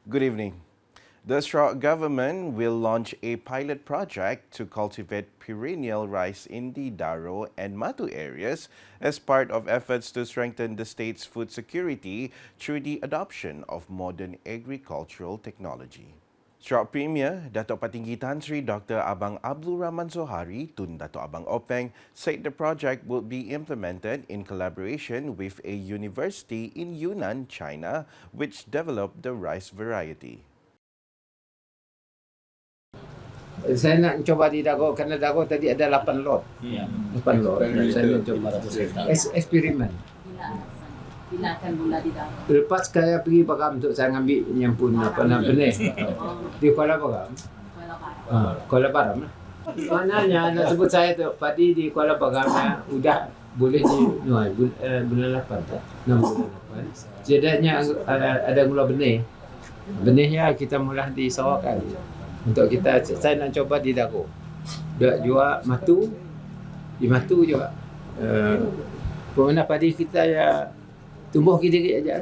Good evening. The Sarawak government will launch a pilot project to cultivate perennial rice in the Daro and Matu areas as part of efforts to strengthen the state's food security through the adoption of modern agricultural technology. Sarawak Premier Datuk Patinggi Tan Sri Dr. Abang Abdullah Zohari Tun Datuk Abang Openg said the project will be implemented in collaboration with a university in Yunnan, China, which developed the rice variety. Saya nak coba di Dago kerana Dago tadi ada 8 lot. 8 lot. Saya nak coba eksperimen. Bila akan mula di Dago? Lepas saya pergi Beraban untuk saya ambil nyampun benih. Di Kuala Beraban. Kuala Beraban. Maknanya nak sebut saya tu padi di Kuala Beraban sudah boleh dinuai bulan 8 tak? 6 bulan 8. Jadinya ada mula benih. Benihnya kita mula di Sarawak kan. Untuk kita, saya nak coba di Dago. Dia jual matu, di matu juga. Pemenang padi kita ya tumbuh sedikit aja.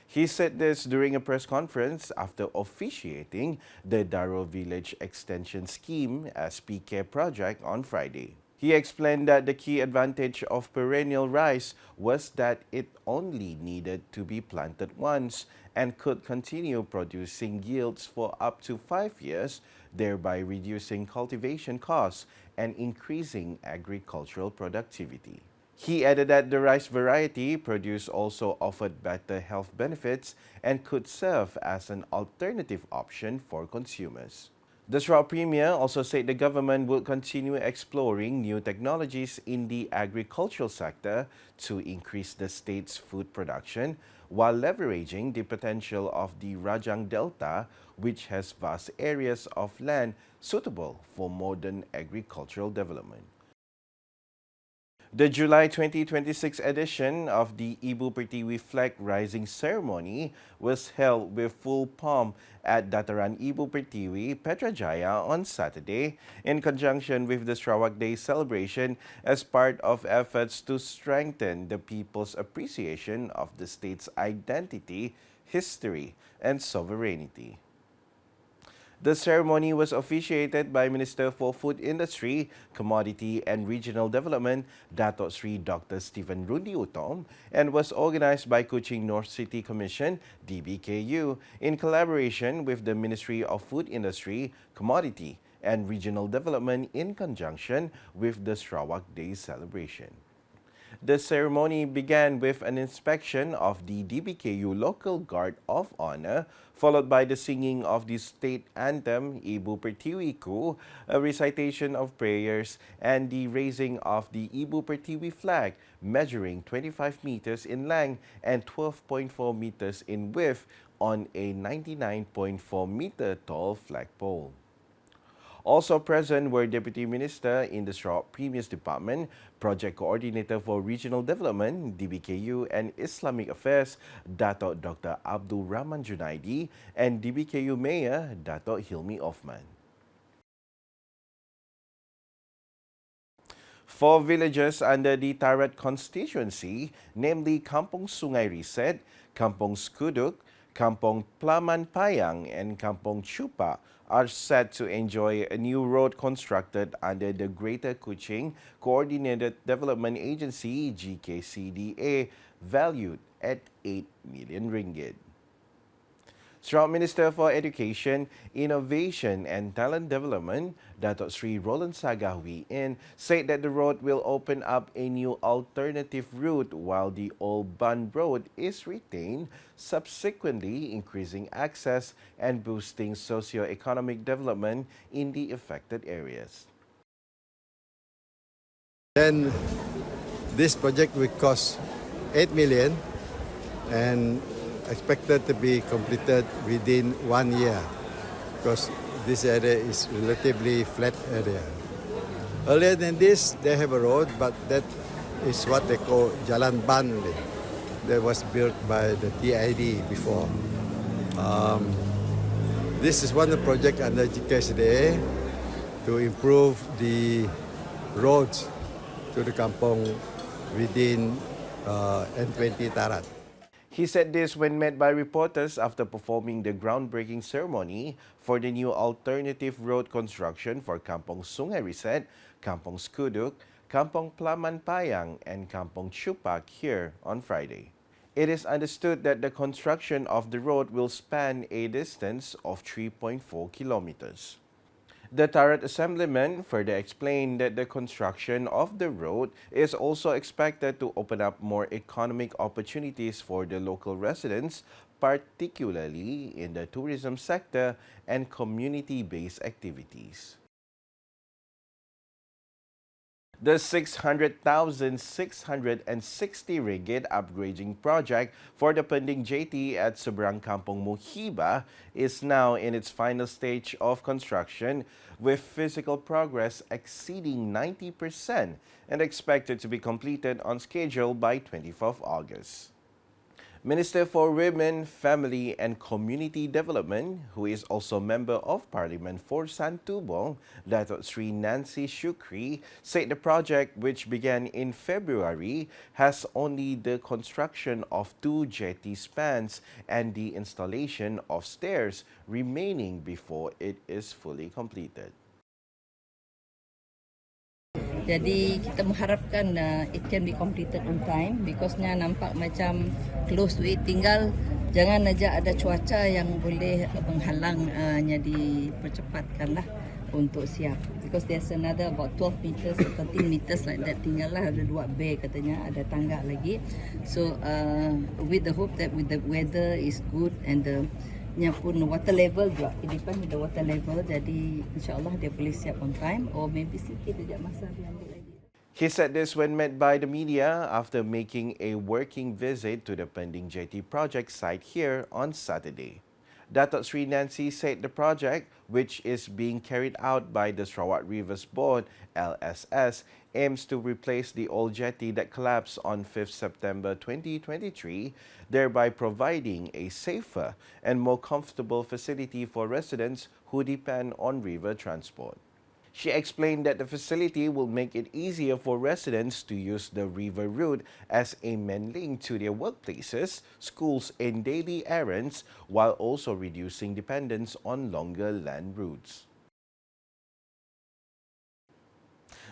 He said this during a press conference after officiating the Daro Village Extension Scheme SPK project on Friday. He explained that the key advantage of perennial rice was that it only needed to be planted once and could continue producing yields for up to 5 years, thereby reducing cultivation costs and increasing agricultural productivity. He added that the rice variety produced also offered better health benefits and could serve as an alternative option for consumers. The Sarawak Premier also said the government will continue exploring new technologies in the agricultural sector to increase the state's food production while leveraging the potential of the Rajang Delta, which has vast areas of land suitable for modern agricultural development. The July 2026 edition of the Ibu Pertiwi flag raising ceremony was held with full pomp at Dataran Ibu Pertiwi, Putrajaya on Saturday in conjunction with the Sarawak Day celebration as part of efforts to strengthen the people's appreciation of the state's identity, history, and sovereignty. The ceremony was officiated by Minister for Food Industry, Commodity and Regional Development, Datuk Sri Dr. Stephen Rundi Utom, and was organized by Kuching North City Commission, DBKU, in collaboration with the Ministry of Food Industry, Commodity and Regional Development in conjunction with the Sarawak Day celebration. The ceremony began with an inspection of the DBKU Local Guard of Honor, followed by the singing of the state anthem, Ibu Pertiwi Ku, a recitation of prayers, and the raising of the Ibu Pertiwi flag, measuring 25 meters in length and 12.4 meters in width on a 99.4 meter tall flagpole. Also present were Deputy Minister in the Sarawak Premier's Department, Project Coordinator for Regional Development, DBKU, and Islamic Affairs, Datuk Dr. Abdul Rahman Junaidi, and DBKU Mayor, Datuk Hilmi Othman. 4 villages under the Tarat constituency, namely Kampung Sungai Riset, Kampung Skuduk, Kampung Plaman Payang, and Kampung Chupa, are set to enjoy a new road constructed under the Greater Kuching Coordinated Development Agency GKCDA, valued at 8 million ringgit. Sarawak Minister for Education, Innovation and Talent Development, Datuk Sri Roland Sagahwi said that the road will open up a new alternative route while the old Bun Road is retained, subsequently increasing access and boosting socio-economic development in the affected areas. Then this project will cost 8 million and expected to be completed within 1 year because this area is relatively flat area. Earlier than this, they have a road, but that is what they call Jalan Ban. That was built by the TID before. This is one of the projects under GKCDA to improve the roads to the kampong within N20 Tarat. He said this when met by reporters after performing the groundbreaking ceremony for the new alternative road construction for Kampong Sungai Riset, Kampong Skuduk, Kampong Plaman Payang, and Kampong Chupak here on Friday. It is understood that the construction of the road will span a distance of 3.4 kilometers. The Tarat Assemblyman further explained that the construction of the road is also expected to open up more economic opportunities for the local residents, particularly in the tourism sector and community-based activities. The 600,660 ringgit upgrading project for the pending Jetty at Seberang Kampung Muhiba is now in its final stage of construction, with physical progress exceeding 90% and expected to be completed on schedule by 24th August. Minister for Women, Family and Community Development, who is also Member of Parliament for Santubong, Datuk Sri Nancy Shukri, said the project, which began in February, has only the construction of 2 jetty spans and the installation of stairs remaining before it is fully completed. Jadi kita mengharapkan it can be completed on time because nya nampak macam close to it, tinggal jangan aja ada cuaca yang boleh menghalang nya dipercepatkan lah untuk siap, because there's another about 12 meters or 13 meters like that, tinggal lah ada 2 bay katanya, ada tangga lagi. So with the hope that with the weather is good and the nya pun water level juga, it depends with the water level, jadi insyaAllah dia boleh siap on time or maybe sikit sekejap masa dia ambil lagi. He said this when met by the media after making a working visit to the pending Jetty project site here on Saturday. Datuk Sri Nancy said the project, which is being carried out by the Sarawak Rivers Board, LSS, aims to replace the old jetty that collapsed on 5th September 2023, thereby providing a safer and more comfortable facility for residents who depend on river transport. She explained that the facility will make it easier for residents to use the river route as a main link to their workplaces, schools, and daily errands, while also reducing dependence on longer land routes.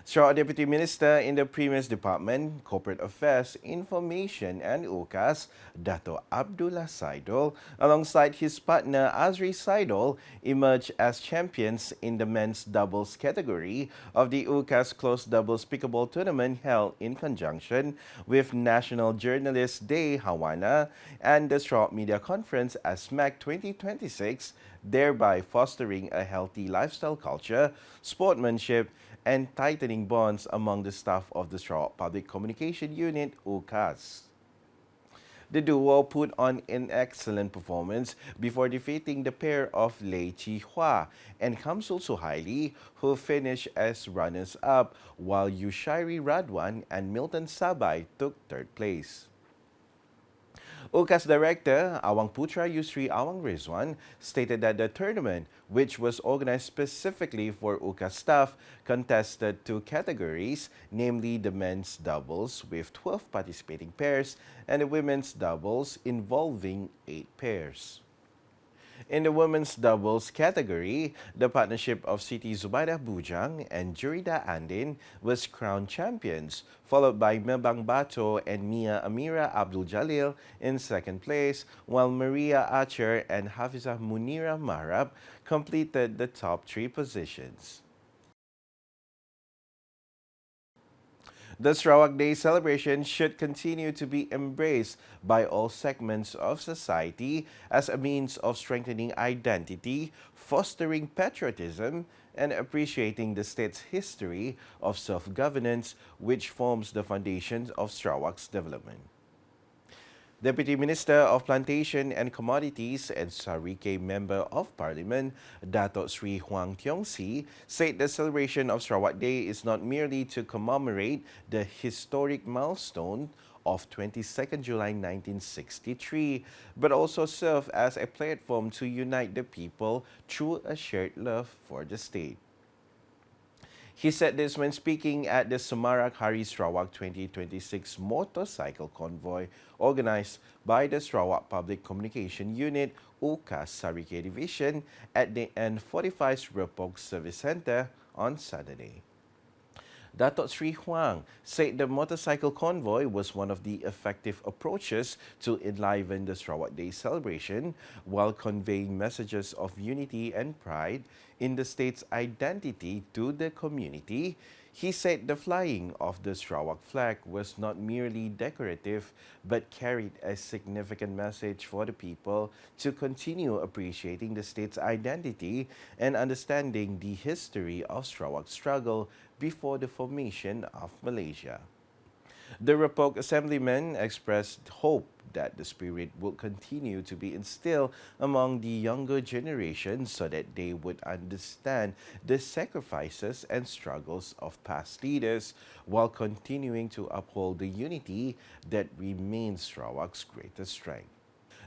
Sarawak Deputy Minister in the Premier's Department, Corporate Affairs, Information and UKAS, Datuk Abdullah Saidul, alongside his partner Azri Saidul, emerged as champions in the men's doubles category of the UKAS Closed Doubles Pickleball Tournament held in conjunction with National Journalists Day Hawana and the Sarawak Media Conference as SMAC 2026, thereby fostering a healthy lifestyle culture, sportsmanship, and tightening bonds among the staff of the Sarawak Public Communication Unit, UKAS. The duo put on an excellent performance before defeating the pair of Lei Chi Hua and Kamsul Suhaili, who finished as runners-up, while Yushairi Radwan and Milton Sabay took third place. UKAS Director Awang Putra Yusri Awang Rizwan stated that the tournament, which was organized specifically for UKAS staff, contested 2 categories, namely the men's doubles with 12 participating pairs and the women's doubles involving 8 pairs. In the women's doubles category, the partnership of Siti Zubaidah Bujang and Jurida Andin was crowned champions, followed by Mebang Bato and Mia Amira Abdul Jalil in second place, while Maria Archer and Hafizah Munira Marab completed the top 3 positions. The Sarawak Day celebration should continue to be embraced by all segments of society as a means of strengthening identity, fostering patriotism, and appreciating the state's history of self-governance, which forms the foundation of Sarawak's development. Deputy Minister of Plantation and Commodities and Sarike Member of Parliament, Datuk Sri Huang Tiong Si, said the celebration of Sarawak Day is not merely to commemorate the historic milestone of 22nd July 1963, but also serve as a platform to unite the people through a shared love for the state. He said this when speaking at the Semarak Hari Sarawak 2026 motorcycle convoy organized by the Sarawak Public Communication Unit UKAS Sarike Division at the N45 Repog Service Centre on Saturday. Datuk Sri Huang said the motorcycle convoy was one of the effective approaches to enliven the Sarawak Day celebration while conveying messages of unity and pride in the state's identity to the community. He said the flying of the Sarawak flag was not merely decorative but carried a significant message for the people to continue appreciating the state's identity and understanding the history of Sarawak's struggle before the formation of Malaysia. The Repog Assemblyman expressed hope that the spirit will continue to be instilled among the younger generation so that they would understand the sacrifices and struggles of past leaders while continuing to uphold the unity that remains Sarawak's greatest strength.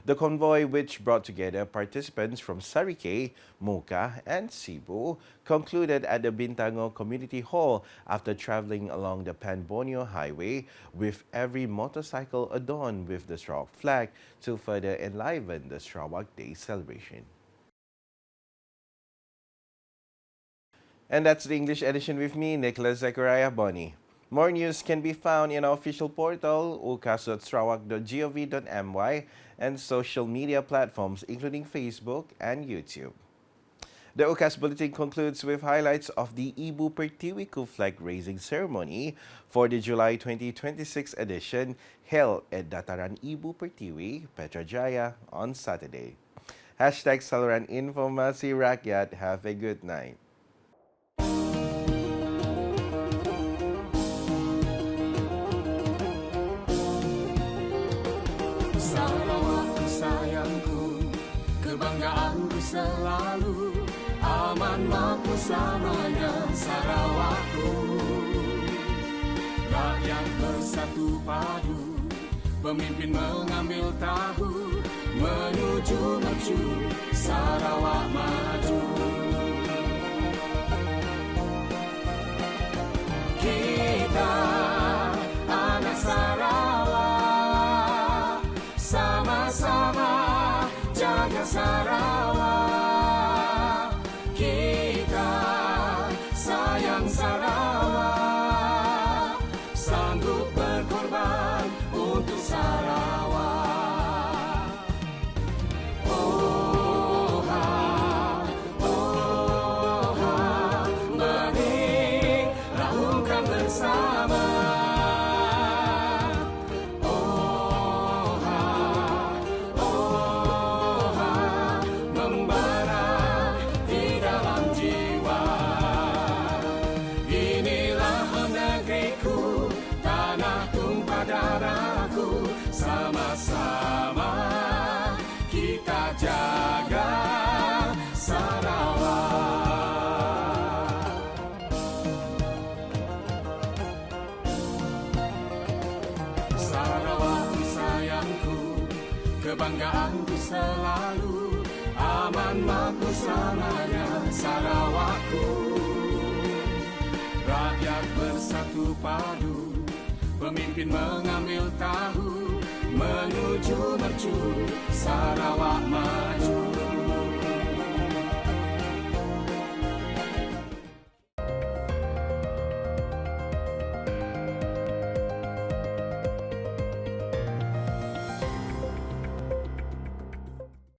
The convoy, which brought together participants from Sarike, Muka, and Cebu, concluded at the Bintango Community Hall after traveling along the Pan-Borneo Highway with every motorcycle adorned with the Sarawak flag to further enliven the Sarawak Day celebration. And that's the English edition with me, Nicholas Zechariah Bonnie. More news can be found in our official portal, ukas.sarawak.gov.my, and social media platforms including Facebook and YouTube. The UKAS Bulletin concludes with highlights of the Ibu Pertiwi flag raising ceremony for the July 2026 edition held at Dataran Ibu Pertiwi, Petrajaya on Saturday. Hashtag Saluran Informasi Rakyat. Have a good night. Sarawakku sayangku, kebanggaanku selalu, aman makmur selamanya Sarawakku. Rakyat bersatu padu, pemimpin mengambil tahu, menuju maju Sarawak maju. Kita anak Sarawak, sama-sama jaga Sarawak. Kita sayang Sarawak, sanggup berkorban untuk Sarawak. Oh ha, mari raungkan bersama. Sama-sama kita jaga Sarawak. Sarawakku sayangku, kebanggaanku selalu, aman makmur selamanya Sarawakku. Rakyat bersatu padu, pemimpin mengambil tahu, menuju mercu Sarawak maju.